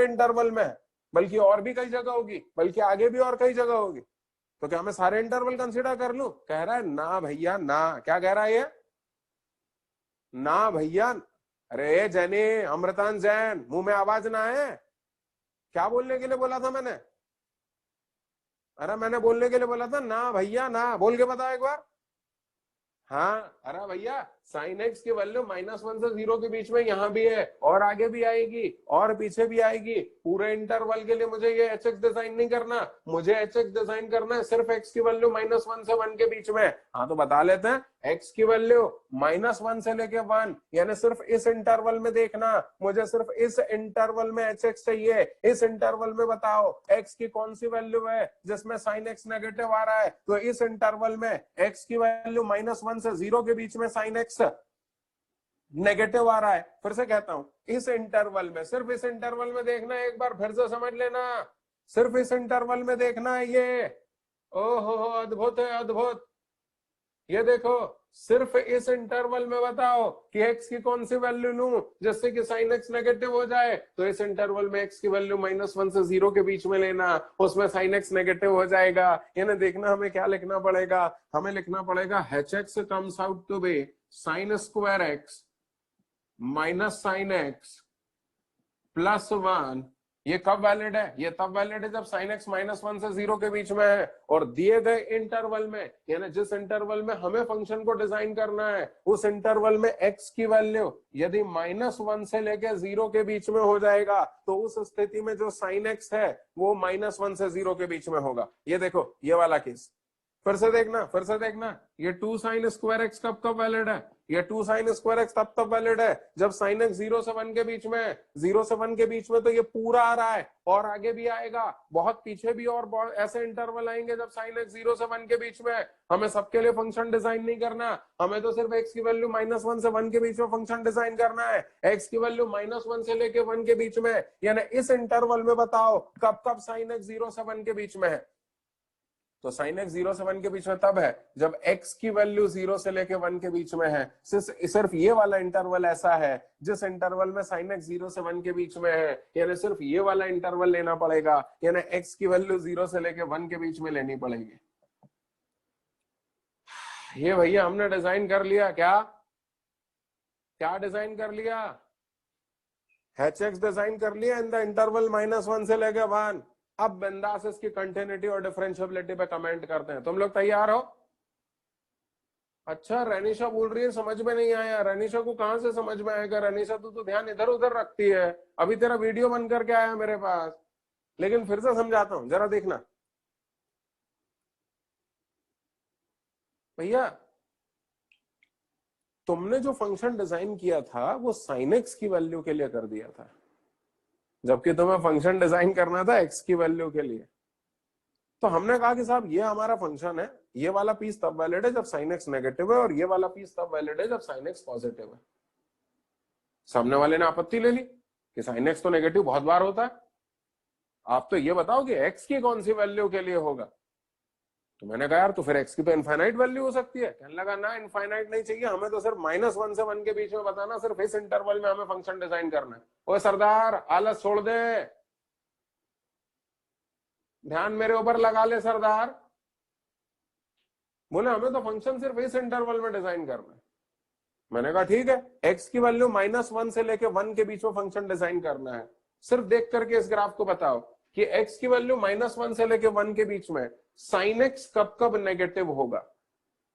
Interval में है, बल्कि और भी कई जगह होगी, बल्कि आगे भी और कई जगह होगी। तो क्या मैं सारे इंटरवल कंसीडर कर लूं? कह रहा है ना भैया ना। क्या कह रहा है ये? ना भैया। अरे जैनी, अमृतान जैन, मुंह में आवाज ना है? क्या बोलने के लिए बोला था मैंने? अरे मैंने बोलने के लिए बोला था ना भैया ना, बोल के बता एक बार। हाँ, अरे भैया साइन एक्स की वैल्यू -1 से 0 के बीच में यहाँ भी है, और आगे भी आएगी, और पीछे भी आएगी। पूरे इंटरवल के लिए मुझे ये एच एक्स डिजाइन नहीं करना, मुझे एच एक्स डिजाइन करना है सिर्फ एक्स की वैल्यू -1 से 1 के बीच में। हाँ तो बता लेते हैं, एक्स की वैल्यू -1 से लेके 1, यानी सिर्फ इस इंटरवल में देखना। मुझे सिर्फ इस इंटरवल में एच एक्स चाहिए। इस इंटरवल में बताओ एक्स की कौन सी वैल्यू है जिसमें साइन एक्स नेगेटिव आ रहा है। तो इस इंटरवल में एक्स की वैल्यू -1 से 0 के बीच में साइन एक्स नेगेटिव आ रहा है। फिर से कहता हूं, इस इंटरवल में, सिर्फ इस इंटरवल में देखना है, एक बार फिर से समझ लेना, सिर्फ इस इंटरवल में देखना है ये। ओहो अद्भुत है, अद्भुत। ये देखो, सिर्फ इस इंटरवल में बताओ कि x की कौन सी वैल्यू लूं जिससे कि साइन x नेगेटिव हो जाए। तो इस इंटरवल में x की वैल्यू -1 से 0 के बीच में लेना, उसमें साइन x नेगेटिव हो जाएगा। यानी देखना हमें क्या लिखना पड़ेगा, हमें लिखना पड़ेगा hx comes out to be sine square x minus sine x plus 1। ये कब वैलिड है? ये तब वैलिड है जब साइन एक्स -1 से 0 के बीच में है, और दिए गए इंटरवल में, यानी जिस इंटरवल में हमें फंक्शन को डिजाइन करना है, उस इंटरवल में एक्स की वैल्यू यदि -1 से लेकर 0 के बीच में हो जाएगा, तो उस स्थिति में जो साइन एक्स है वो -1 से 0 के बीच में होगा। ये देखो ये वाला केस, फिर से देखना, फिर से देखना। ये 2 साइन स्क्वायर एक्स कब कब वैलिड है? ये 2 साइन स्क्वायर एक्स तब तब वैलिड है जब साइन एक्स 0 से 1 के बीच में है। 0 से 1 के बीच में तो ये पूरा आ रहा है, और आगे भी आएगा, बहुत पीछे भी और बहुत ऐसे इंटरवल आएंगे जब साइन एक्स 0 से 1 के बीच में है। हमें सबके लिए फंक्शन डिजाइन नहीं करना, हमें तो सिर्फ एक्स की वैल्यू -1 से 1 के बीच में फंक्शन डिजाइन करना है। एक्स की वैल्यू -1 से लेके 1 के बीच में, यानी इस इंटरवल में बताओ कब कब साइन एक्स 0 से 1 के बीच में है। तो साइन एक्स 0 से 1 के बीच में तब है जब x की वैल्यू 0 से लेके 1 के बीच में है। सिर्फ ये वाला इंटरवल ऐसा है जिस इंटरवल में साइन एक्स 0 से 1 के बीच में है, यानी सिर्फ ये वाला इंटरवल लेना पड़ेगा, यानी x की वैल्यू 0 से लेके 1 के बीच में लेनी पड़ेगी। ये भैया हमने डिजाइन कर लिया। क्या क्या डिजाइन कर लिया? एच एक्स डिजाइन कर लिया इन द इंटरवल -1 से लेके 1। अब बिंदास इसकी कंटिन्यूटी और डिफरेंशियबिलिटी पे कमेंट करते हैं। तुम लोग तैयार हो? अच्छा, रनीशा बोल रही है समझ में नहीं आया। रनीशा को कहां से समझ में आएगा? रनीशा तो ध्यान इधर उधर रखती है। अभी तेरा वीडियो बन करके आया मेरे पास, लेकिन फिर से समझाता हूं, जरा देखना भैया। तुमने जो फंक्शन डिजाइन किया था वो साइन एक्स की वैल्यू के लिए कर दिया था, जबकि तुम्हें फंक्शन डिजाइन करना था एक्स की वैल्यू के लिए। तो हमने कहा कि साहब ये हमारा फंक्शन है, ये वाला पीस तब वैलिड है जब साइन एक्स नेगेटिव है, और ये वाला पीस तब वैलिड है जब साइन एक्स पॉजिटिव है। सामने वाले ने आपत्ति ले ली कि साइन एक्स तो नेगेटिव बहुत बार होता है, आप तो ये बताओ कि एक्स की कौन सी वैल्यू के लिए होगा। तो मैंने कहा यार तो फिर एक्स की तो इनफाइनाइट वैल्यू हो सकती है। कहने लगा ना, इनफाइनाइट नहीं चाहिए, हमें तो सिर्फ -1 से 1 के बीच में बताना, सिर्फ इस इंटरवल में हमें फंक्शन डिजाइन करना है। ओए सरदार, आलस छोड़ दे, ध्यान मेरे ऊपर लगा ले सरदार। बोले हमें तो फंक्शन सिर्फ इस इंटरवल में डिजाइन करना है। मैंने कहा ठीक है, एक्स की वैल्यू -1 से लेके 1 के बीच में फंक्शन डिजाइन करना है। सिर्फ देख करके इस ग्राफ को बताओ कि एक्स की वैल्यू -1 से लेके 1 के बीच में साइन एक्स कब कब नेगेटिव होगा,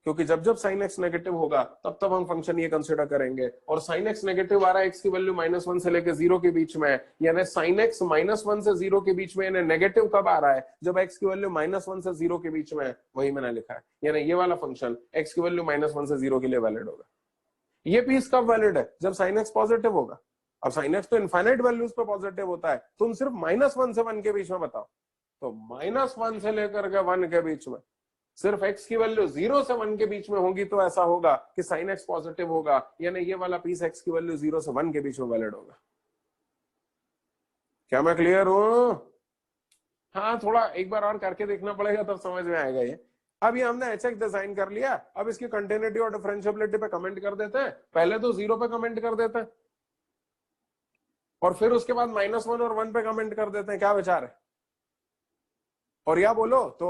क्योंकि जब जब साइन एक्स नेगेटिव होगा तब तब हम फंक्शन ये कंसिडर करेंगे। और साइन एक्स नेगेटिव आ रहा है एक्स की वैल्यू -1 से लेकर 0 के बीच में, यानी साइन एक्स -1 से 0 के बीच में, यानी नेगेटिव कब आ रहा है? जब एक्स की वैल्यू -1 से 0 के बीच में है। वही मैंने लिखा है, यानी ये वाला फंक्शन एक्स की वैल्यू -1 से 0 के लिए वैलिड होगा। ये पीस कब वैलिड है? जब साइन एक्स पॉजिटिव होगा। अब साइन एक्स तो इनफाइनाइट वैल्यूज पे पॉजिटिव होता है, तुम सिर्फ -1 से 1 के बीच में बताओ। तो -1 से लेकर के 1 के बीच में सिर्फ x की वैल्यू 0 से 1 के बीच में होगी तो ऐसा होगा कि साइन x पॉजिटिव होगा, यानी ये वाला पीस x की वैल्यू 0 से 1 के बीच में वैलिड होगा। क्या मैं क्लियर हूं? हाँ, थोड़ा एक बार और करके देखना पड़ेगा तब समझ में आएगा ये। अब ये हमने एच एक्स डिजाइन कर लिया, अब इसकी कंटिन्यूटी और डिफरेंशियबिलिटी पे कमेंट कर देते हैं। पहले तो 0 पे कमेंट कर देते हैं, और फिर उसके बाद -1 और 1 पे कमेंट कर देते हैं, क्या विचार है? और या बोलो तो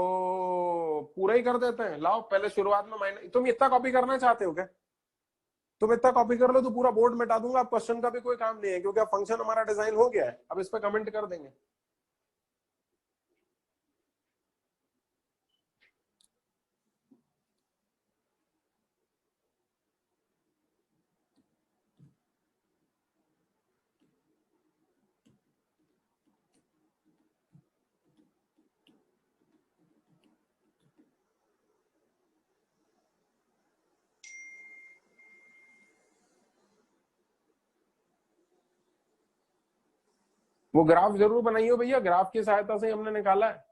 पूरा ही कर देते हैं, लाओ पहले शुरुआत में माइनस। तुम इतना कॉपी करना चाहते हो क्या? तुम इतना कॉपी कर लो तो पूरा बोर्ड मिटा दूंगा, अब क्वेश्चन का भी कोई काम नहीं है, क्योंकि अब फंक्शन हमारा डिजाइन हो गया है, अब इस पे कमेंट कर देंगे। वो ग्राफ जरूर बनाइए भैया, ग्राफ की सहायता से हमने निकाला है।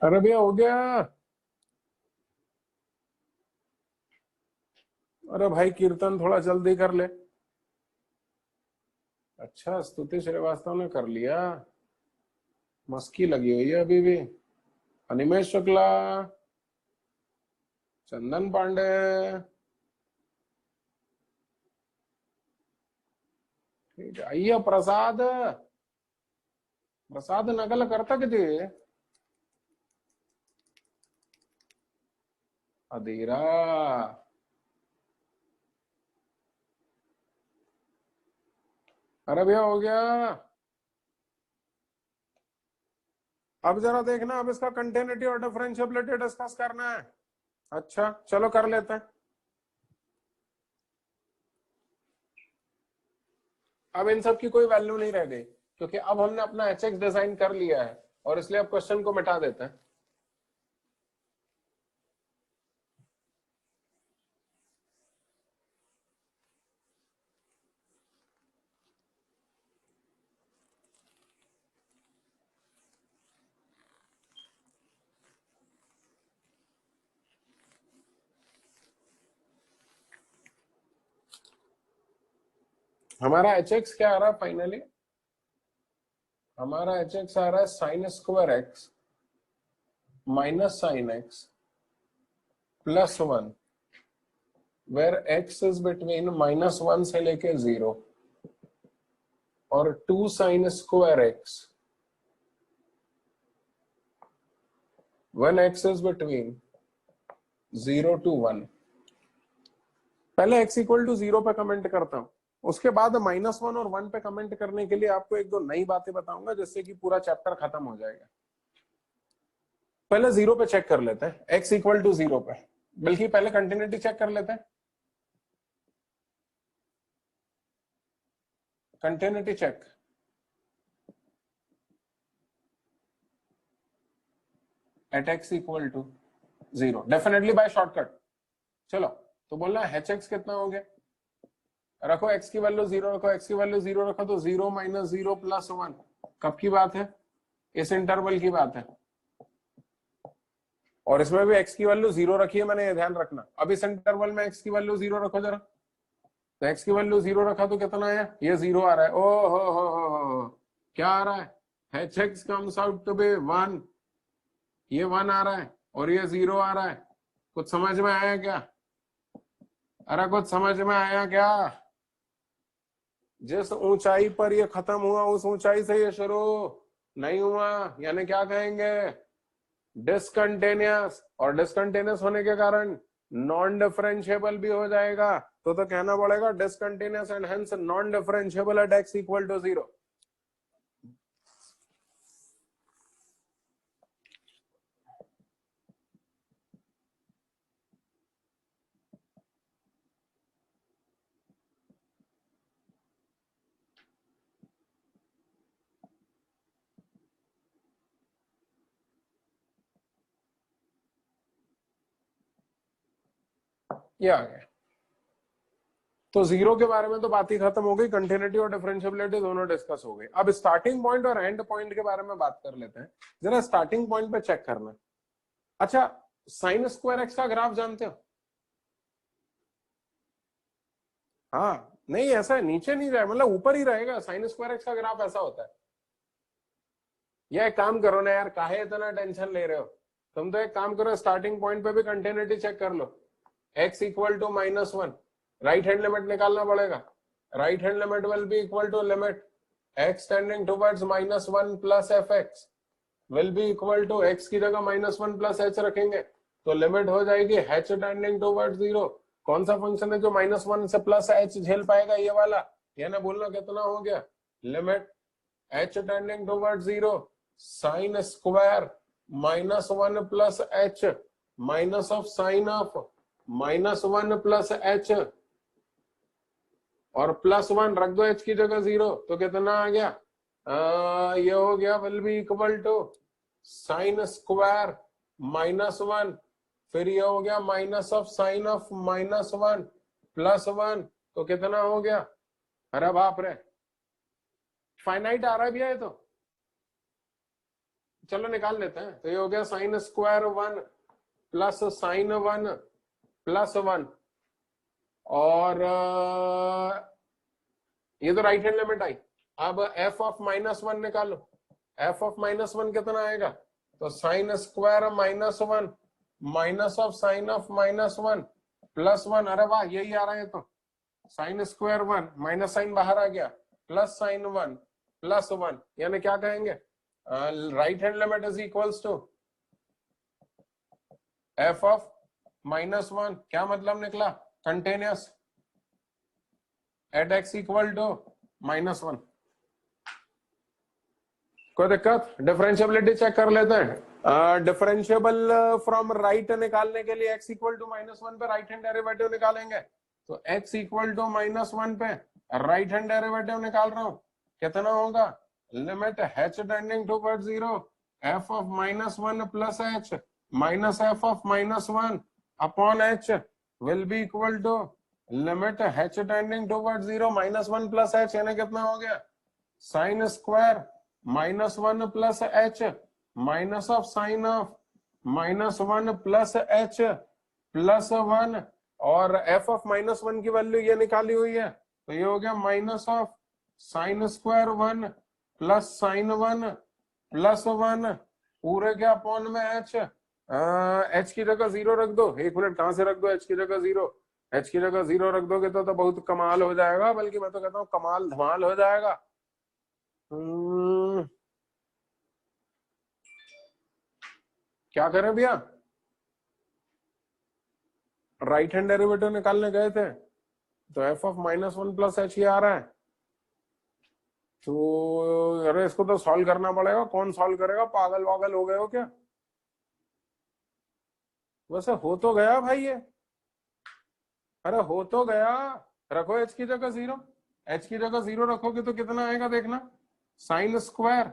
अरे भैया हो गया। अरे भाई कीर्तन थोड़ा जल्दी कर ले। अच्छा, स्तुति श्रीवास्तव ने कर लिया, मस्की लगी हुई है अभी भी। अनिमेश शुक्ला, चंदन पांडे, ठीक है। अय्या प्रसाद, प्रसाद नकल करता किती अधीरा। अरे भैया हो गया। अब जरा देखना, अब इसका कंटिन्यूटी और डिफरेंशियबिलिटी डिस्कस करना है। अच्छा चलो कर लेते हैं। अब इन सब की कोई वैल्यू नहीं रह गई, क्योंकि अब हमने अपना एच एक्स डिजाइन कर लिया है, और इसलिए अब क्वेश्चन को मिटा देते हैं। हमारा एच एक्स क्या आ रहा है फाइनली? हमारा एच एक्स आ रहा है sine square x minus sine x plus 1, where x is between -1 से लेके 0, और 2 sine square x when x is between 0 to 1, पहले x इक्वल टू 0 पे कमेंट करता हूं, उसके बाद -1 और 1 पे कमेंट करने के लिए आपको एक दो नई बातें बताऊंगा जिससे कि पूरा चैप्टर खत्म हो जाएगा। पहले 0 पे चेक कर लेते हैं, x इक्वल टू 0 पे, बल्कि पहले कंटिन्यूटी चेक कर लेते हैं। Continuity check, at x equal to 0, definitely by shortcut. चलो तो बोलना है hx कितना हो गया, रखो x की वैल्यू 0, रखो x की वैल्यू 0, रखो तो 0 - 0 + 1, कब की बात है, इस इंटरवल की बात है, और इसमें भी x की वैल्यू 0 रखी है मैंने, ये ध्यान रखना। अब इस इंटरवल में x की वैल्यू 0 रखो जरा, तो x की वैल्यू 0 रखा तो कितना आया, ये 0 आ रहा है। ओ हो, क्या आ रहा है, hx comes out to be 1, ये 1 आ रहा है और ये 0 आ रहा है। कुछ समझ में आया क्या, अरे कुछ समझ में आया क्या? जिस ऊंचाई पर ये खत्म हुआ उस ऊंचाई से ये शुरू नहीं हुआ, यानी क्या कहेंगे, डिसकंटिन्यूअस, और डिसकंटिन्यूअस होने के कारण नॉन डिफरेंशिएबल भी हो जाएगा, तो कहना पड़ेगा discontinuous and hence non differentiable at x equal to 0। ये आ गया, तो 0 के बारे में तो बात ही खत्म हो गई, कंटिन्यूटी और डिफरेंशिएबिलिटी दोनों डिस्कस हो गई। अब स्टार्टिंग पॉइंट और एंड पॉइंट के बारे में बात कर लेते हैं। जरा स्टार्टिंग पॉइंट पे चेक करना। अच्छा, साइन स्क्वायर एक्स का ग्राफ जानते हो? हाँ, नहीं ऐसा है, नीचे नहीं जाए, मतलब ऊपर ही रहेगा। साइन स्क्वायर एक्स का ग्राफ ऐसा होता है। ये एक काम करो ना यार, काहे इतना टेंशन ले रहे हो, तुम तो एक काम करो, स्टार्टिंग पॉइंट पे भी कंटिन्यूटी चेक कर लो। x equal to -1, right hand limit निकालना पड़ेगा। Right hand limit will be equal to limit x tending towards -1 plus fx will be equal to x की जगह -1 प्लस h रखेंगे तो लिमिट हो जाएगी h टेंडिंग टुवर्ड्स 0। कौन सा फंक्शन है जो -1 से प्लस h झेल पाएगा, ये वाला। ये ना बोलना कितना हो गया, limit h tending towards 0 sign square -1 plus h minus of sine of -1 plus h और +1 रख दो h की जगह 0, तो कितना आ गया, ये हो गया will be equal to sine square -1, फिर ये हो गया माइनस ऑफ साइन ऑफ -1 +1, तो कितना हो गया, अरे बाप रे, फाइनाइट आ रहा है भैया ये तो, चलो निकाल लेते हैं। तो ये हो गया साइन स्क्वायर 1 प्लस साइन 1 +1, और ये तो राइट हैंड लिमिट आई। अब f ऑफ -1 निकालो, f ऑफ -1 कितना आएगा, तो sign square -1 minus of sine of -1 +1, अरे वाह यही आ रहा है, तो साइन स्क्वायर 1 माइनस साइन बाहर आ गया प्लस साइन 1 +1, यानी क्या कहेंगे, right hand limit is equals to f of -1, क्या मतलब निकला, continuous at x equal to -1। कोई दिक्कत, डिफरेंशिएबिलिटी चेक कर लेते हैं। डिफरेंशिएबल फ्रॉम राइट निकालने के लिए x इक्वल टू -1 पे राइट हैंड डेरिवेटिव निकालेंगे, तो x इक्वल टू -1 पे राइट हैंड डेरिवेटिव निकाल रहा हूं, कितना होगा, limit h tending towards 0 f of -1 plus h minus f of -1 upon h will be equal to limit h tending towards 0 -1 plus h, यानी कितना हो गया, sine square -1 plus h minus of sine of -1 plus h +1, और f of -1 की value ये निकाली हुई है, तो ये हो गया minus of sign square 1 plus sign 1 +1 पूरे के अपॉन में h, h की जगह 0 रख दो। एक मिनट, कहां से रख दो h की जगह 0, h की जगह 0 रख दोगे तो बहुत कमाल हो जाएगा, बल्कि मैं तो कहता हूं कमाल धमाल हो जाएगा। क्या करें भैया, राइट हैंड डेरिवेटिव निकालने गए थे तो एफ ऑफ -1 प्लस एच ही आ रहा है। तो अरे इसको तो सॉल्व करना पड़ेगा, कौन सॉल्व करेगा, पागल वागल हो गए हो क्या? वैसे हो तो गया भाई ये, अरे हो तो गया। रखो एच की जगह 0, एच की जगह 0 रखोगे तो कितना आएगा देखना, साइन स्क्वायर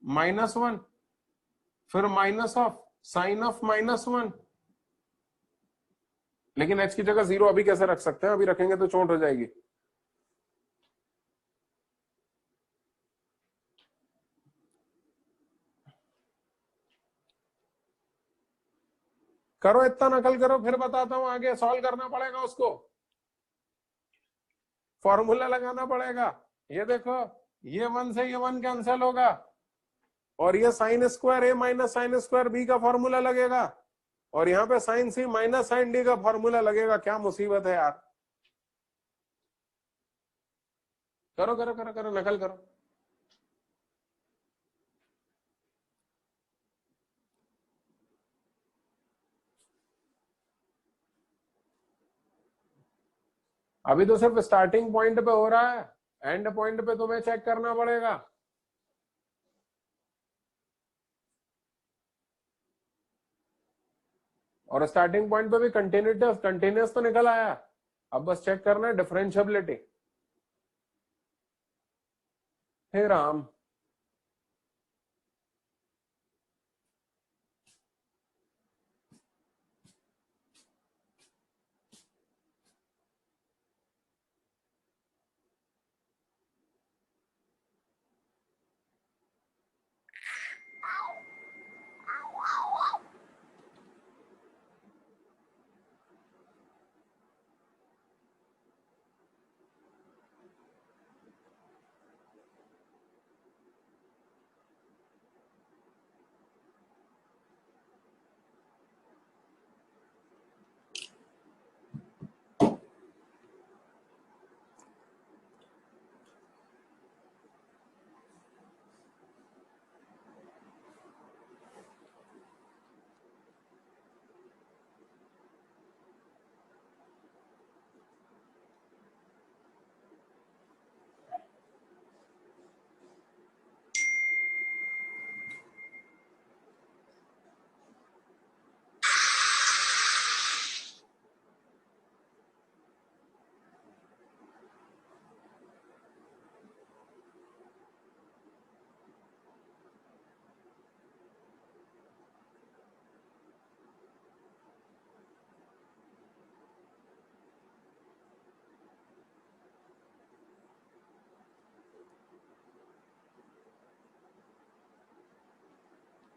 -1 फिर माइनस ऑफ साइन ऑफ -1। लेकिन एच की जगह 0 अभी कैसे रख सकते हैं, अभी रखेंगे तो चोट हो जाएगी। करो इतना नकल करो, फिर बताता हूं, आगे सॉल्व करना पड़ेगा उसको, फॉर्मूला लगाना पड़ेगा। ये देखो, ये 1 से ये 1 कैंसिल होगा और ये साइन स्क्वायर ए माइनस साइन स्क्वायर बी का फॉर्मूला लगेगा और यहाँ पे साइन सी माइनस साइन डी का फॉर्मूला लगेगा। क्या मुसीबत है यार, करो करो करो करो, नकल करो। अभी तो सिर्फ स्टार्टिंग पॉइंट पे हो रहा है, एंड पॉइंट पे तुम्हें चेक करना पड़ेगा। और स्टार्टिंग पॉइंट पे भी कंटिन्यूस तो निकल आया, अब बस चेक करना है डिफरेंशियबिलिटी। हे राम,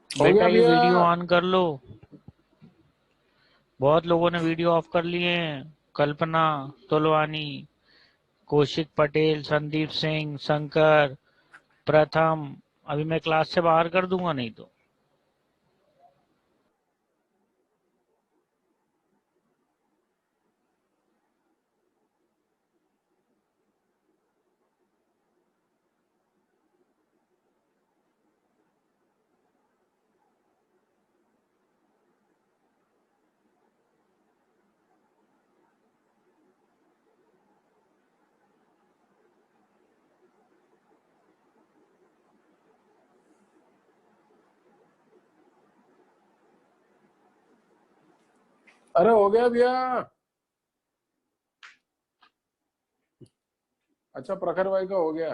हो बेटा गया ये भैया। वीडियो ऑन कर लो, बहुत लोगों ने वीडियो ऑफ कर लिए हैं। कल्पना तोलवानी, कौशिक पटेल, संदीप सिंह, शंकर, प्रथम। अभी मैं क्लास से बाहर कर दूंगा नहीं तो। अरे हो गया भैया। अच्छा प्रखर भाई का हो गया।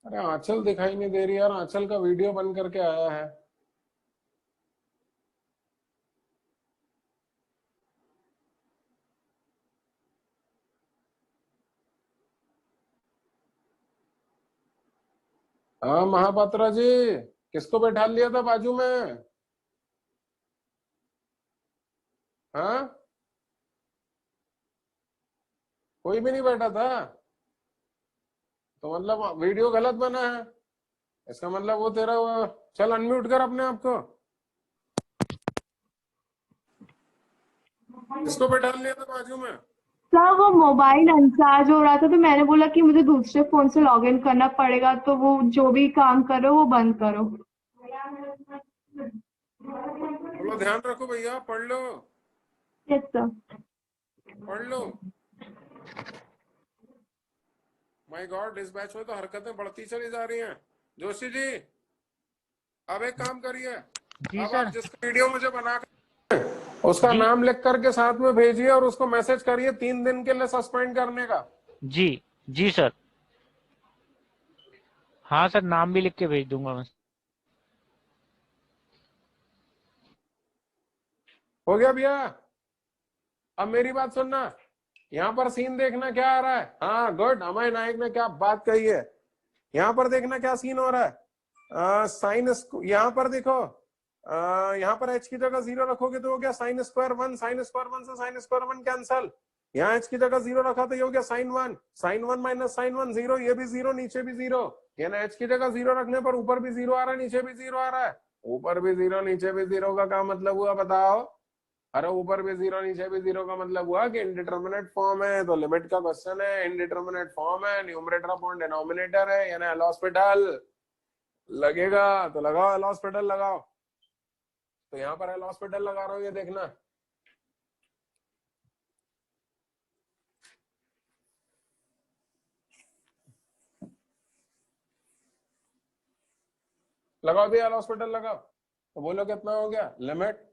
अरे आंचल दिखाई नहीं दे रही यार, आंचल का वीडियो बन करके आया है। हाँ महापात्रा जी, किसको बैठा लिया था बाजू में? हाँ, कोई भी नहीं बैठा था? तो मतलब वीडियो गलत बना है, इसका मतलब वो तेरा चल अनम्यूट कर अपने आप को। किसको बैठा लिया था बाजू में? सर वो मोबाइल अनचार्ज हो रहा था तो मैंने बोला कि मुझे दूसरे फोन से लॉग इन करना पड़ेगा, तो वो जो भी काम करो वो बंद करो। तो ध्यान रखो भैया, पढ़ लो यस सर। पढ़ लो। माय गॉड, इस बैच में तो हरकतें बढ़ती चली जा रही हैं। जोशी जी अब एक काम करिए, जी अब सर। आप जिसका वीडियो मुझे बना कर उसका जी नाम लिख करके साथ में भेजिए और उसको मैसेज करिए 3 दिन के लिए सस्पेंड करने का। जी जी सर। हाँ सर, नाम भी लिख के भेज दूंगा मैं। हो गया भैया? अब मेरी बात सुनना, यहाँ पर सीन देखना क्या आ रहा है। हाँ गुड, अमय नायक ने क्या बात कही है। यहाँ पर देखना क्या सीन हो रहा है। साइन, यहाँ पर देखो, यहाँ पर h की जगह 0 रखोगे तो हो गया साइन स्क्वायर 1, साइन स्क्वायर 1 से साइन स्क्वायर 1 कैंसल। यहाँ h की जगह 0 रखा तो ये हो गया साइन 1, साइन 1 माइनस साइन 1 0, ये भी 0, नीचे भी 0। यानी h की जगह 0 रखने पर ऊपर भी 0 आ रहा है, नीचे भी 0 आ रहा है। ऊपर भी 0 नीचे भी 0 का क्या मतलब हुआ बताओ? अरे ऊपर भी 0 नीचे भी 0 का मतलब हुआ कि इनडिटर्मिनेट फॉर्म है, तो लिमिट का क्वेश्चन है, इनडिटर्मिनेट फॉर्म है, न्यूमरेटर अपॉन डिनोमिनेटर है, यानी एल हॉस्पिटल लगेगा तो लगाओ, एल हॉस्पिटल लगाओ। तो यहाँ पर एल हॉस्पिटल लगा रहा हूँ, ये देखना। लगाओ भी एल हॉस्पिटल लगाओ, तो बोलो कितना हो गया। Limit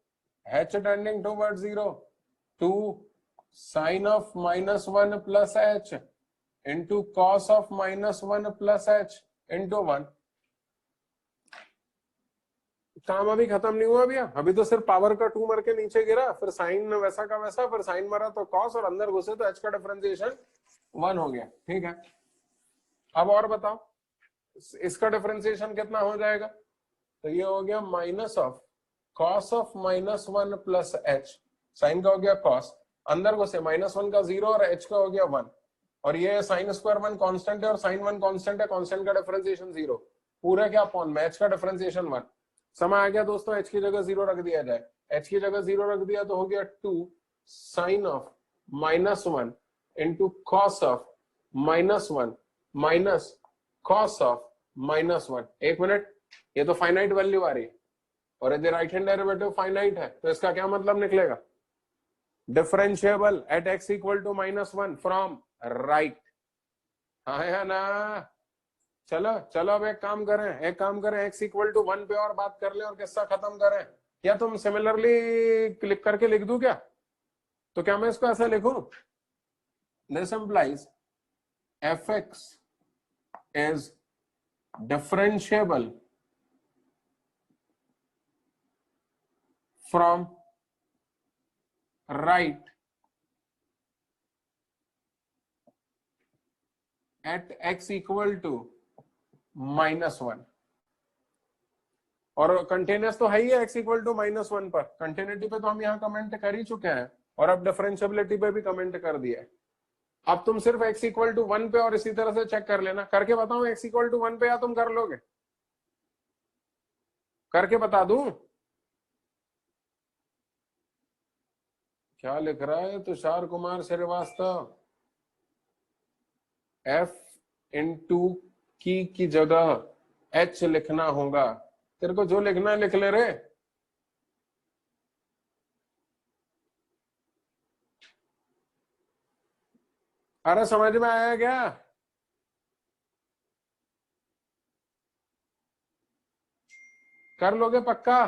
h tending toward 0 two sine of -1 plus h into cos of -1 plus h into 1। काम अभी खत्म नहीं हुआ भैया, अभी तो सिर्फ पावर का 2 मर के नीचे गिरा, फिर साइन वैसा का वैसा, फिर साइन मरा तो कॉस, और अंदर घुसे तो h का डिफरेंशिएशन 1 हो गया। ठीक है, अब और बताओ इसका डिफरेंशिएशन कितना हो जाएगा। तो ये हो गया minus of cos of -1 plus h, sine का हो गया कॉस, अंदर घुसे -1 का 0 और h का हो गया 1, और ये साइन स्क्वायर 1 कांस्टेंट है और साइन 1 कांस्टेंट है, कांस्टेंट का डिफरेंशिएशन 0, पूरा क्या अपॉन में h का डिफरेंशिएशन 1। समय आ गया दोस्तों, h की जगह 0 रख दिया जाए, h की जगह 0 रख दिया तो हो गया 2 sine of -1 into cos of -1 minus cos of -1। एक मिनट, ये तो फाइनाइट वैल्यू आ रही है और यदि राइट हैंड डेरिवेटिव फाइनाइट है तो इसका क्या मतलब निकलेगा। Differentiable at x equal to -1 from right. हाँ है ना? चलो चलो, अब एक काम करें, x इक्वल टू 1 पे और बात कर ले और किस्सा खत्म करें। या तुम सिमिलरली क्लिक करके लिख दूं क्या? तो क्या मैं इसको ऐसा लिखूं, this implies fx is differentiable from right at x equal to -1। और कंटिन्यूअस तो है ही है x इक्वल टू -1 पर, कंटिन्यूटी पे तो हम यहाँ कमेंट कर ही चुके हैं और अब डिफरेंशिएबिलिटी पे भी कमेंट कर दिया है। अब तुम सिर्फ x इक्वल टू 1 पे और इसी तरह से चेक कर लेना, करके बताऊं x इक्वल टू 1 पे, या तुम कर लोगे? करके बता दूं? क्या लिख रहा है तुषार कुमार श्रीवास्तव, f इंटू की जगह h लिखना होगा। तेरे को जो लिखना है लिख ले रे। अरे समझ में आया क्या? कर लोगे पक्का?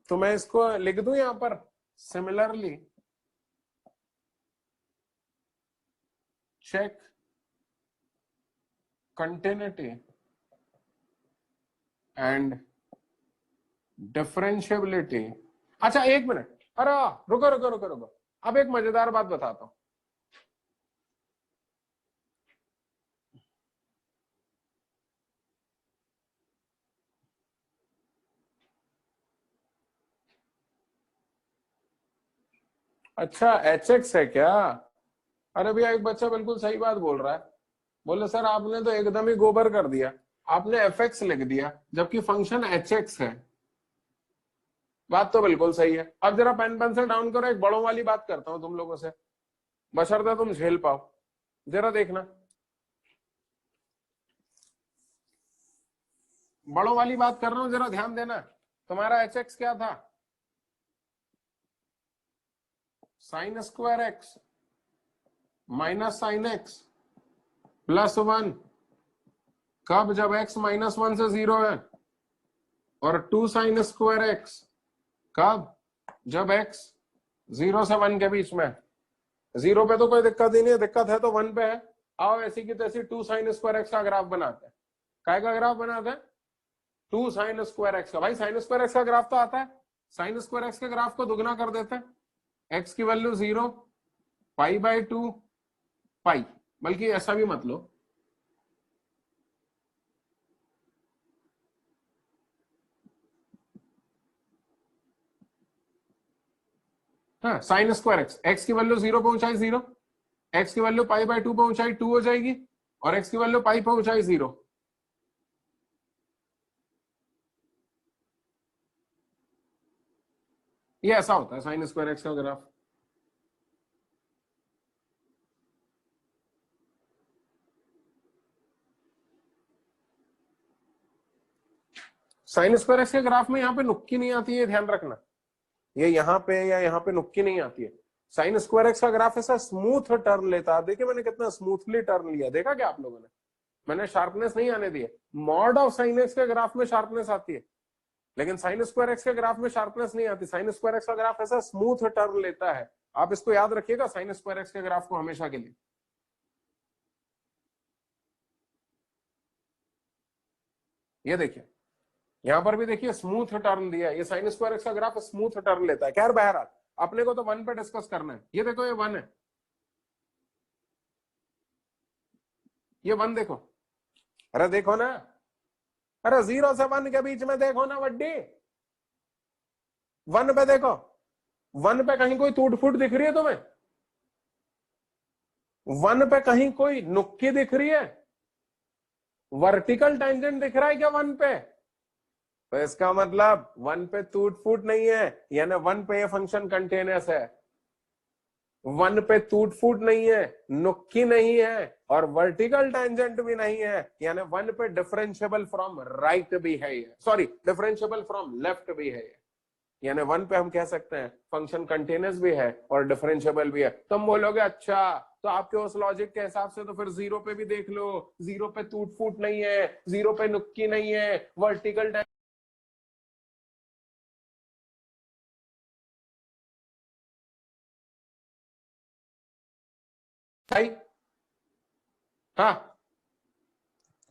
तो मैं इसको लिख दूं यहां पर, similarly check continuity and differentiability. अच्छा एक मिनट, अरे रुको रुको रुको रुको, अब एक मजेदार बात बताता हूं। अच्छा HX है क्या? अरे भैया एक बच्चा बिल्कुल सही बात बोल रहा है, बोले सर आपने तो एकदम ही गोबर कर दिया, आपने FX लिख दिया जबकि फंक्शन HX है। बात तो बिल्कुल सही है। अब जरा पेन पेंसिल डाउन करो, एक बड़ों वाली बात करता हूं तुम लोगों से, बशर्ते तुम झेल पाओ। जरा देखना, बड़ों वाली बात कर रहा हूं, जरा ध्यान देना। तुम्हारा एच एक्स क्या था? Sign square x minus sine x plus 1। कब? जब x -1 से 0 है। और 2 साइन स्क्वायर एक्स कब? जब x 0 से 1 के बीच में। 0 पे तो कोई दिक्कत ही नहीं है, दिक्कत है तो 1 पे है। आओ ऐसी की तैसी 2 साइन स्क्वायर एक्स का ग्राफ बनाते हैं। काय का ग्राफ बनाते हैं? 2 साइन स्क्वायर एक्स का। भाई साइन स्क्वायर एक्स का ग्राफ तो आता है, साइन स्क्वायर एक्स के ग्राफ को दुगना कर देते हैं। एक्स की वैल्यू 0, π/2 पाई, बल्कि ऐसा भी मत लो, हाँ, साइन स्क्वायर एक्स, एक्स की वैल्यू 0 पहुंचाई 0, एक्स की वैल्यू π/2 पहुंचाई 2 हो जाएगी, और एक्स की वैल्यू पाई पहुंचाई 0। ये ऐसा होता है साइन स्क्वायर एक्स का ग्राफ। साइन स्क्वायर एक्स के ग्राफ में यहाँ पे नुक्की नहीं आती है, ध्यान रखना। ये यहाँ पे या यहाँ पे नुक्की नहीं आती है। साइन स्क्वायर एक्स का ग्राफ ऐसा स्मूथ टर्न लेता है। देखिए मैंने कितना स्मूथली टर्न लिया, देखा क्या आप लोगों ने? मैंने शार्पनेस नहीं आने दी है। मॉड ऑफ साइन एक्स के ग्राफ में शार्पनेस आती है, लेकिन साइन स्क्वायर एक्स के ग्राफ में शार्पनेस नहीं आती। साइन स्क्वायर एक्स का ग्राफ ऐसा स्मूथ टर्न लेता है। आप इसको याद रखिएगा साइन स्क्वायर एक्स के ग्राफ को हमेशा के लिए। ये देखिए यहां पर भी देखिए स्मूथ टर्न दिया है। ये साइन स्क्वायर एक्स का ग्राफ स्मूथ टर्न लेता है। खैर बहरहाल अपने को तो 1 पे डिस्कस करना है। ये देखो ये 1 है, ये 1 देखो। अरे देखो ना, अरे 0 से 1 के बीच में देखो ना वड्डी, 1 पे देखो। 1 पे कहीं कोई टूट फूट दिख रही है तुम्हें? 1 पे कहीं कोई नुक्की दिख रही है? वर्टिकल टेंजेंट दिख रहा है क्या 1 पे? तो इसका मतलब 1 पे टूट फूट नहीं है, यानी 1 पे ये फंक्शन कंटिन्यूअस है। 1 पे टूट फूट नहीं है, नुक्की नहीं है, और वर्टिकल टेंजेंट भी नहीं है, यानी 1 पे डिफरेंशिएबल फ्रॉम राइट भी है, सॉरी डिफरेंशिएबल फ्रॉम लेफ्ट भी है। यानी 1 पे हम कह सकते हैं फंक्शन कंटिन्यूअस भी है और डिफरेंशिएबल भी है। तुम बोलोगे अच्छा तो आपके उस लॉजिक के हिसाब से तो फिर 0 पे भी देख लो, 0 पे टूट फूट नहीं है, 0 पे नुक्की नहीं है, वर्टिकल हाँ।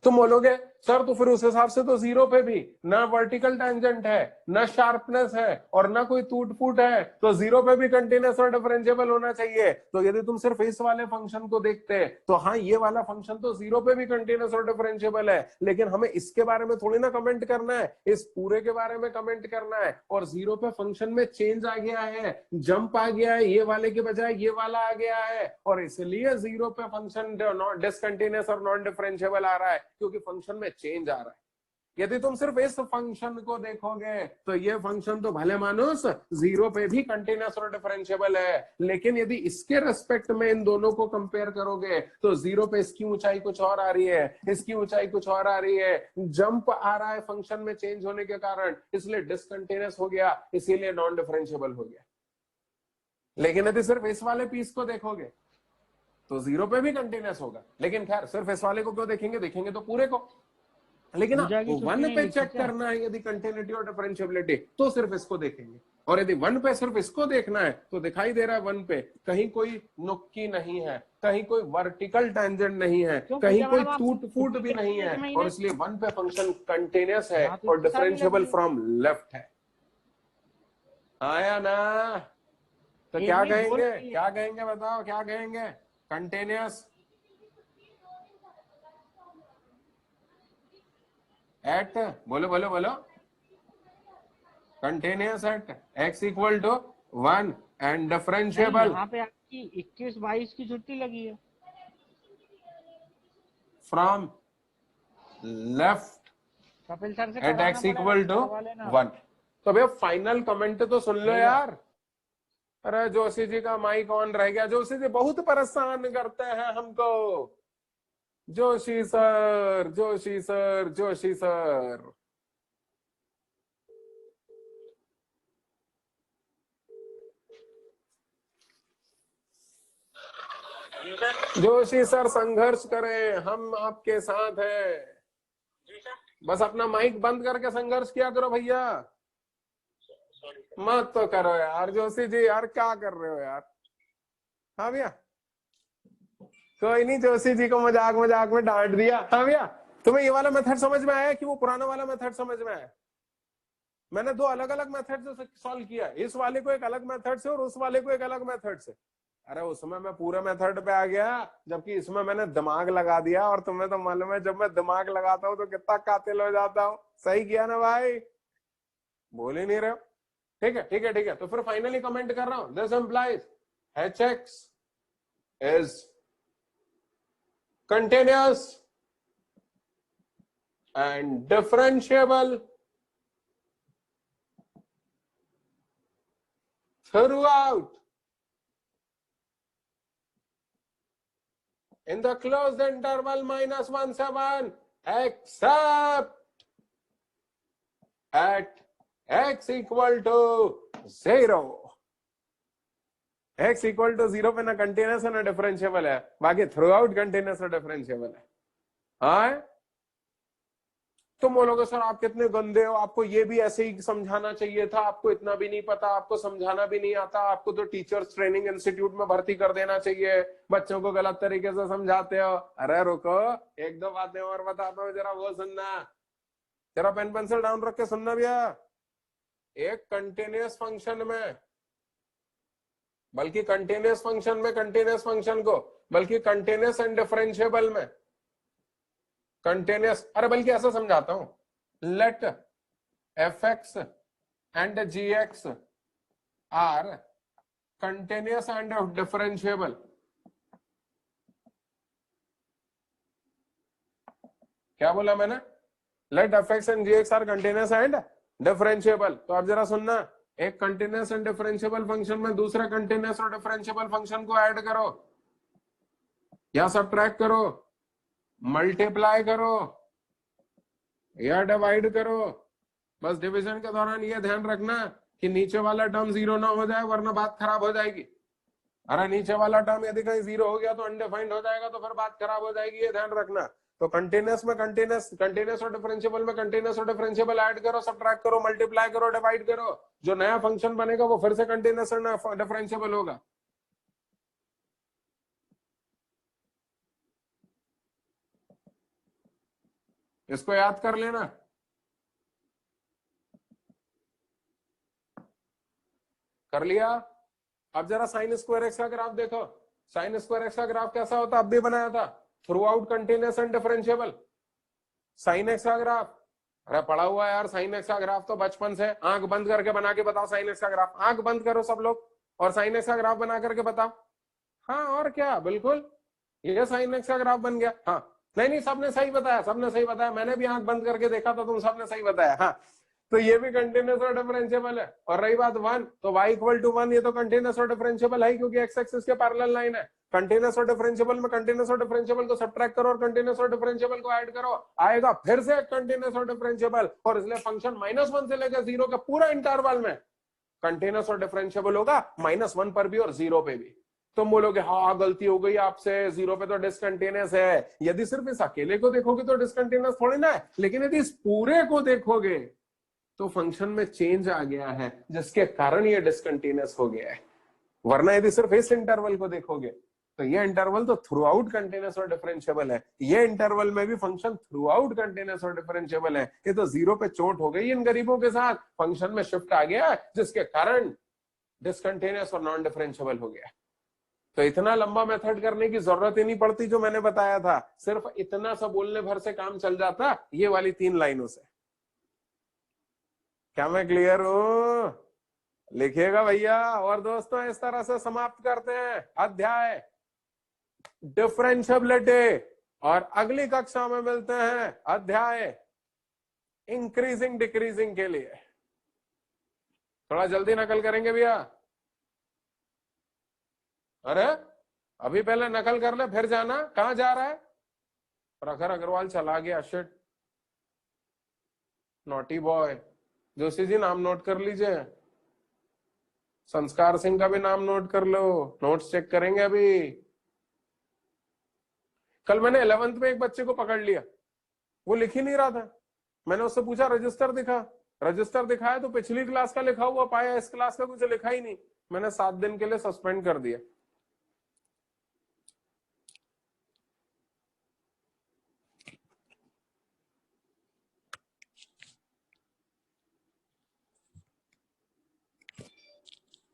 तुम बोलोगे सर तो फिर उस हिसाब से तो 0 पे भी ना वर्टिकल टेंजेंट है, ना शार्पनेस है, और ना कोई टूट फूट है, तो 0 पे भी कंटिन्यूअस और डिफरेंशिएबल होना चाहिए। तो यदि तुम सिर्फ इस वाले फंक्शन को देखते तो हाँ ये वाला फंक्शन तो 0 पे भी कंटिन्यूअस और डिफरेंशिएबल है, लेकिन हमें इसके बारे में थोड़ी ना कमेंट करना है, इस पूरे के बारे में कमेंट करना है। और 0 पे फंक्शन में चेंज आ गया है, जंप आ गया है, ये वाले के बजाय ये वाला आ गया है, और इसलिए 0 पे फंक्शन डिसकंटिन्यूअस और नॉन डिफरेंशिएबल आ रहा है, क्योंकि फंक्शन में चेंज आ रहा है। यदि तुम सिर्फ इस फंक्शन को देखोगे तो ये फंक्शन तो भले मानुस 0 पे भी कंटिन्यूअस और डिफरेंशिएबल है, लेकिन यदि इसके रेस्पेक्ट में इन दोनों को कंपेयर करोगे तो 0 पे इसकी ऊंचाई कुछ और आ रही है, इसकी ऊंचाई कुछ और आ रही है, जंप आ रहा है फंक्शन में चेंज होने के कारण, इसलिए डिसकंटिन्यूअस हो गया, इसीलिए नॉन डिफरेंशिएबल हो गया। लेकिन यदि सिर्फ इस वाले पीस को देखोगे तो 0 पे भी कंटिन्यूअस होगा। लेकिन खैर सिर्फ इस वाले को क्यों देखेंगे, देखेंगे तो पूरे को। लेकिन हाँ, 1 पे चेक करना है यदि कंटिन्यूटी और डिफरेंशिएबिलिटी तो सिर्फ इसको देखेंगे, और यदि 1 पे सिर्फ इसको देखना है तो दिखाई दे रहा है 1 पे कहीं कोई नुक्की नहीं है, कहीं कोई वर्टिकल टेंजेंट नहीं है, कहीं कोई टूट फूट भी नहीं है, और इसलिए 1 पे फंक्शन कंटिन्यूअस है और डिफरेंशिएबल फ्रॉम लेफ्ट है। आया ना? तो क्या कहेंगे, क्या कहेंगे बताओ, क्या कहेंगे? कंटिन्यूअस एट, बोलो बोलो बोलो, continuous at x equal to 1 and differentiable. यहाँ पे आपकी 21-22 की छुट्टी लगी है फ्रॉम लेफ्ट कपिल सर से एट x इक्वल टू 1। तो भैया फाइनल कमेंट तो सुन लो यार। अरे जोशी जी का माइक ऑन रह गया, जोशी जी बहुत परेशान करते हैं हमको। Joshi sir, Joshi sir, Joshi sir. Joshi sir संघर्ष करें, हम आपके साथ हैं। बस अपना माइक बंद करके संघर्ष किया करो भैया, मत तो करो यार। जोशी जी यार क्या कर रहे हो यार। हाँ भैया, कोई नहीं, जोशी जी को मजाक मजाक में डांट दिया। हाँ भैया, तुम्हें ये वाला मेथड समझ में आया कि वो पुराना वाला मेथड समझ में आया? मैंने दो अलग अलग मेथड से सॉल्व किया, इस वाले को एक अलग मेथड से और उस वाले को एक अलग मेथड से। अरे उसमें मैं पूरे मेथड पे आ गया, जबकि इसमें मैंने दिमाग लगा दिया। और तुम्हें तो मालूम है जब मैं दिमाग लगाता हूँ तो कितना कातिल हो जाता हूँ। सही किया ना भाई? बोल ही नहीं रहे हो। ठीक है ठीक है ठीक है, तो फिर फाइनली कमेंट कर रहा हूं, this implies hx is continuous and differentiable throughout in the closed interval -1 7 except at x equal to 0। x equal to 0 पे ना कंटिन्यूस है ना डिफरेंशिएबल है, बाकी थ्रू आउट कंटिन्यूस और डिफरेंशिएबल है। हाँ, तुम बोलोगे सर आप कितने गंदे हो, आपको ये भी ऐसे ही समझाना चाहिए था, आपको इतना भी नहीं पता, आपको समझाना भी नहीं आता, आपको तो टीचर्स ट्रेनिंग इंस्टीट्यूट में भर्ती कर देना चाहिए, बच्चों को गलत तरीके से समझाते हो। अरे रुको, एक दो बातें और बताता हूँ, जरा वो सुनना, जरा पेन पेंसिल डाउन रख के सुनना भैया। एक कंटिन्यूस फंक्शन में, बल्कि कंटिन्यूस फंक्शन में कंटिन्यूस फंक्शन को, बल्कि कंटिन्यूस एंड डिफरेंशिएबल में कंटिन्यूस, अरे बल्कि ऐसा समझाता हूं, let f x and g x are continuous and differentiable. क्या बोला मैंने? Let f x and g x are continuous and differentiable. तो अब जरा सुनना, एक कंटिन्यूस एंड डिफरेंशिएबल फंक्शन में दूसरा कंटिन्यूस और डिफरेंशिएबल फंक्शन को ऐड करो या सब्ट्रैक्ट करो, मल्टीप्लाई करो या डिवाइड करो। बस डिवीजन के दौरान ये ध्यान रखना कि नीचे वाला टर्म 0 ना हो जाए, वरना बात खराब हो जाएगी। अरे नीचे वाला टर्म यदि कहीं 0 हो गया तो अनडिफाइंड हो जाएगा, तो फिर बात खराब हो जाएगी, ये ध्यान रखना। तो कंटिन्यूस में कंटिन्यूस और डिफरेंशिएबल में कंटिन्यूस और डिफरेंशिएबल ऐड करो, सब्ट्रैक्ट करो, मल्टीप्लाई करो, डिवाइड करो। जो नया फंक्शन बनेगा वो फिर से कंटिन्यूस और डिफरेंशिएबल होगा। इसको याद कर लेना। कर लिया? अब जरा साइन स्क्वायर एक्स का ग्राफ देखो। साइन स्क्वायर एक्स का ग्राफ कैसा होता, अब भी बनाया था, through out continuous and differentiable. Sine x का ग्राफ, अरे पढ़ा हुआ यार, साइन एक्स का ग्राफ तो बचपन से। आंख बंद करके बना के बताओ साइन एक्स का ग्राफ, आंख बंद करो सब लोग और साइन एक्स का ग्राफ बना करके बताओ। हाँ और क्या, बिल्कुल ये साइन एक्स का ग्राफ बन गया। हाँ नहीं नहीं, सबने सही बताया, सबने सही बताया, मैंने भी आंख बंद करके देखा था, तुम सबने सही बताया। हाँ तो ये भी कंटिन्यूस और डिफरेंशिएबल है। और रही बात 1, तो y इक्वल टू 1 ये तो कंटिन्यूस और डिफरेंशिएबल है, क्योंकि x एक्सिस के पैरेलल लाइन है। कंटिन्यूस और डिफरेंशिएबल में कंटिन्यूस और डिफरेंशिएबल को सब्ट्रैक्ट करो और कंटिन्यूस और डिफरेंशिएबल को ऐड करो, आएगा फिर से कंटिन्यूस और डिफरेंशिएबल। और इसलिए फंक्शन -1 से लेकर 0 के पूरा इंटरवल में कंटिन्यूस और डिफरेंशिएबल होगा, -1 पर भी और 0 पे भी। तुम बोलोगे हाँ गलती हो गई आपसे, 0 पे तो डिसकंटिन्यूस है। यदि सिर्फ इस अकेले को देखोगे तो डिसकंटिन्यूस थोड़ी ना है, लेकिन यदि इस पूरे को देखोगे तो फंक्शन में चेंज आ गया है, जिसके कारण ये डिसकंटिन्यूस हो गया है। वरना यदि सिर्फ इस इंटरवल को देखोगे तो ये इंटरवल तो थ्रू आउट कंटिन्यूस और डिफरेंशिएबल है, ये इंटरवल में भी फंक्शन थ्रू आउट कंटिन्यूस और डिफरेंशिएबल है। ये तो 0 पे चोट हो गई इन गरीबों के साथ, फंक्शन में शिफ्ट आ गया जिसके कारण डिसकंटिन्यूस और नॉन डिफरेंशिएबल हो गया। तो इतना लंबा मेथड करने की जरूरत ही नहीं पड़ती जो मैंने बताया था, सिर्फ इतना सा बोलने भर से काम चल जाता ये वाली 3 लाइनों से। क्या मैं क्लियर हूं? लिखिएगा भैया। और दोस्तों इस तरह से समाप्त करते हैं अध्याय डिफरेंशिएबिलिटी, और अगली कक्षा में मिलते हैं अध्याय इंक्रीजिंग डिक्रीजिंग के लिए। थोड़ा जल्दी नकल करेंगे भैया। अरे अभी पहले नकल कर ले फिर जाना, कहां जा रहा है? प्रखर अग्रवाल चला गया, shit, naughty boy. Joshi ji नाम नोट कर लीजिए, संस्कार सिंह का भी नाम नोट कर लो, नोट्स चेक करेंगे अभी। कल मैंने 11th में एक बच्चे को पकड़ लिया, वो लिख ही नहीं रहा था। मैंने उससे पूछा रजिस्टर दिखा, रजिस्टर दिखाया तो पिछली क्लास का लिखा हुआ पाया, इस क्लास का कुछ लिखा ही नहीं। मैंने 7 दिन के लिए सस्पेंड कर दिया।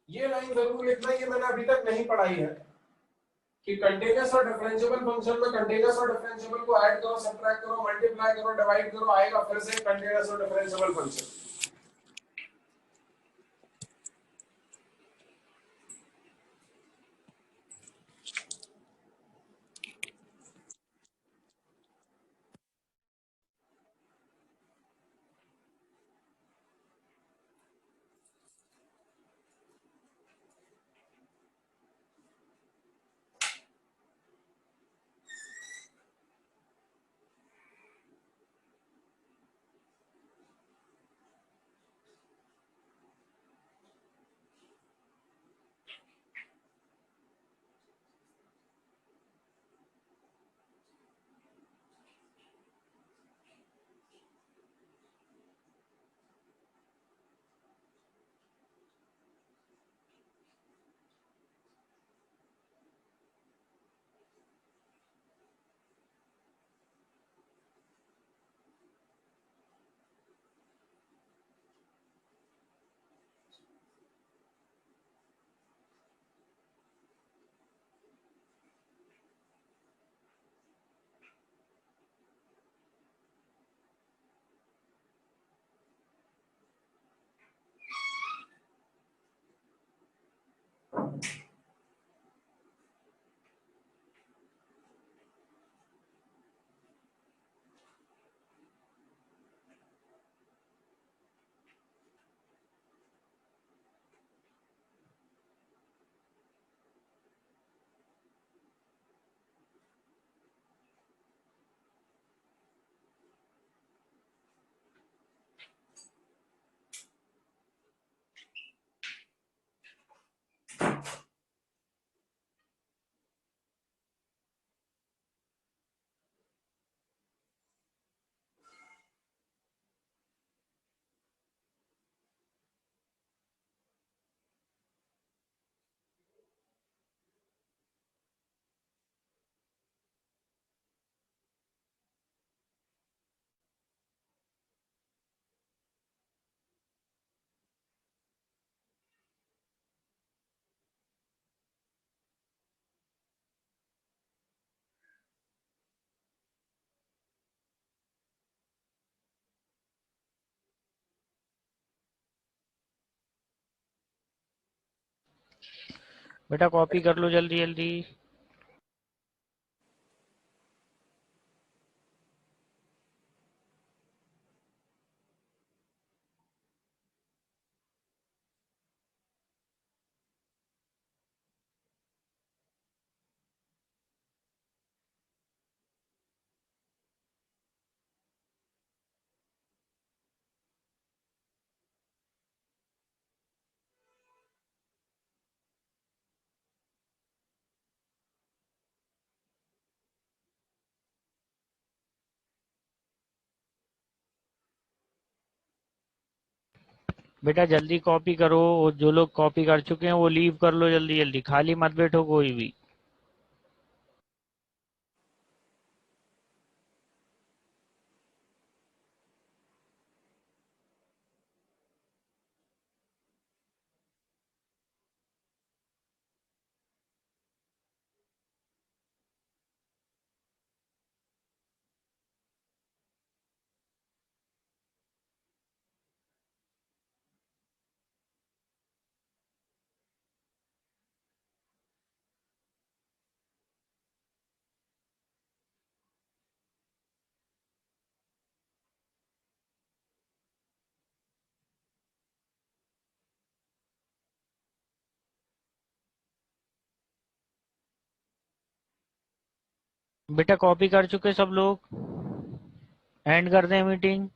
ये लाइन जरूर लिखना, ये मैंने अभी तक नहीं पढ़ाई है कि कंटीन्यूअस और डिफरेंशिएबल फंक्शन में कंटीन्यूअस और डिफरेंशिएबल को ऐड करो, सब्ट्रैक्ट करो, मल्टीप्लाई करो, डिवाइड करो, आएगा फिर से कंटीन्यूअस और डिफरेंशिएबल फंक्शन। बेटा कॉपी कर लो जल्दी जल्दी। बेटा जल्दी कॉपी करो, और जो लोग कॉपी कर चुके हैं वो लीव कर लो जल्दी जल्दी, खाली मत बैठो कोई भी। बेटा कॉपी कर चुके सब लोग, एंड कर दें मीटिंग।